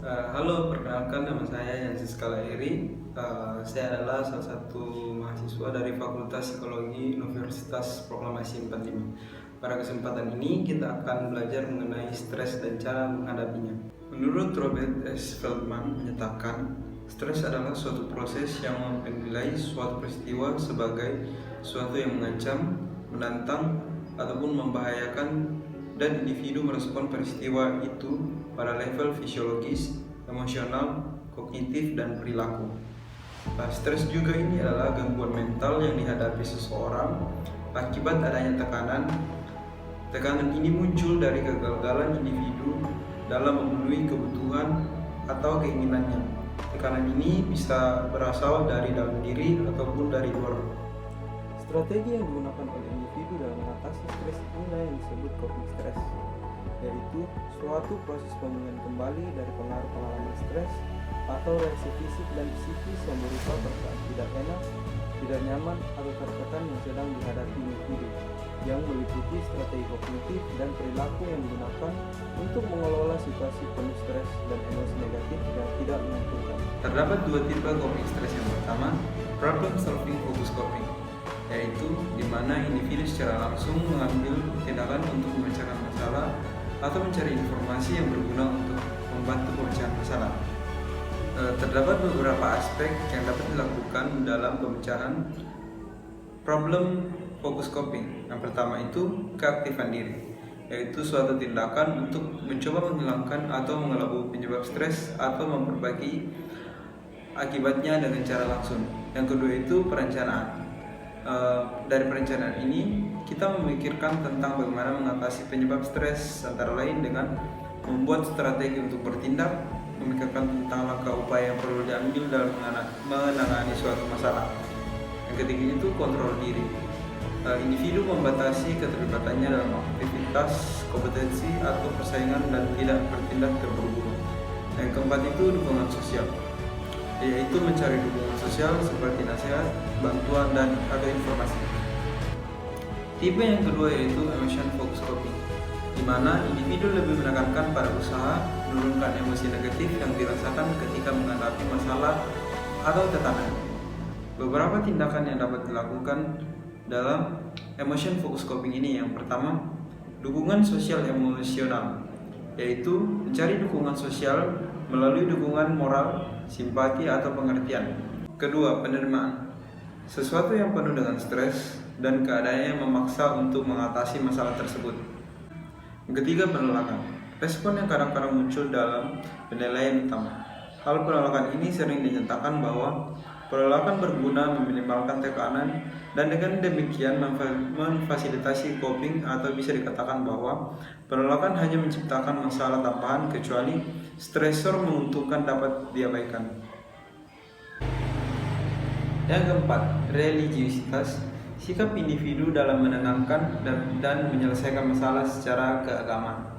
Halo, perkenalkan nama saya Yansis Kalairi. Saya adalah salah satu mahasiswa dari Fakultas Psikologi Universitas Proklamasi 45. Pada kesempatan ini kita akan belajar mengenai stres dan cara menghadapinya. Menurut Robert S. Feldman menyatakan, stres adalah suatu proses yang menilai suatu peristiwa sebagai suatu yang mengancam, menantang, ataupun membahayakan, dan individu merespon peristiwa itu pada level fisiologis, emosional, kognitif, dan perilaku. Stres juga ini adalah gangguan mental yang dihadapi seseorang akibat adanya tekanan. Tekanan ini muncul dari kegagalan individu dalam memenuhi kebutuhan atau keinginannya. Tekanan ini bisa berasal dari dalam diri ataupun dari luar. Strategi yang digunakan oleh individu dalam mengatasi stres inilah yang disebut coping stress, yaitu suatu proses pemulihan kembali dari pengaruh pengalaman stres atau reaksi fisik dan psikis yang berupa perasaan tidak enak, tidak nyaman, atau tertekan yang sedang dihadapi individu, yang meliputi strategi kognitif dan perilaku yang digunakan untuk mengelola situasi penuh stres dan emosi negatif yang tidak menguntungkan. Terdapat dua tipe coping stress. Yang pertama, problem solving focus coping, yaitu di mana individu secara langsung mengambil tindakan untuk memecahkan masalah atau mencari informasi yang berguna untuk membantu pemecahan masalah. Terdapat beberapa aspek yang dapat dilakukan dalam pemecahan problem focus coping. Yang pertama itu keaktifan diri, yaitu suatu tindakan untuk mencoba menghilangkan atau mengelabui penyebab stres atau memperbaiki akibatnya dengan cara langsung. Yang kedua itu perencanaan. Dari perencanaan ini kita memikirkan tentang bagaimana mengatasi penyebab stres, antara lain dengan membuat strategi untuk bertindak, memikirkan tentang langkah upaya yang perlu diambil dalam menangani suatu masalah. Yang ketiga itu kontrol diri. Individu membatasi keterlibatannya dalam aktivitas, kompetensi, atau persaingan dan tidak bertindak terburu-buru. Yang keempat itu dukungan sosial, yaitu mencari dukungan sosial seperti nasihat, bantuan, dan atau informasi. Tipe yang kedua yaitu emotion focus coping, di mana individu lebih menekankan pada usaha menurunkan emosi negatif yang dirasakan ketika menghadapi masalah atau tekanan. Beberapa tindakan yang dapat dilakukan dalam emotion focus coping ini, yang pertama, dukungan sosial emosional, yaitu mencari dukungan sosial melalui dukungan moral, simpati, atau pengertian. Kedua, penerimaan, sesuatu yang penuh dengan stres dan keadaannya memaksa untuk mengatasi masalah tersebut. Ketiga, penolakan, respon yang kadang-kadang muncul dalam penilaian utama. Hal penolakan ini sering dinyatakan bahwa penolakan berguna meminimalkan tekanan dan dengan demikian memfasilitasi coping, atau bisa dikatakan bahwa penolakan hanya menciptakan masalah tambahan kecuali stresor menguntungkan dapat diabaikan. Yang keempat, religiusitas, sikap individu dalam menenangkan dan menyelesaikan masalah secara keagamaan.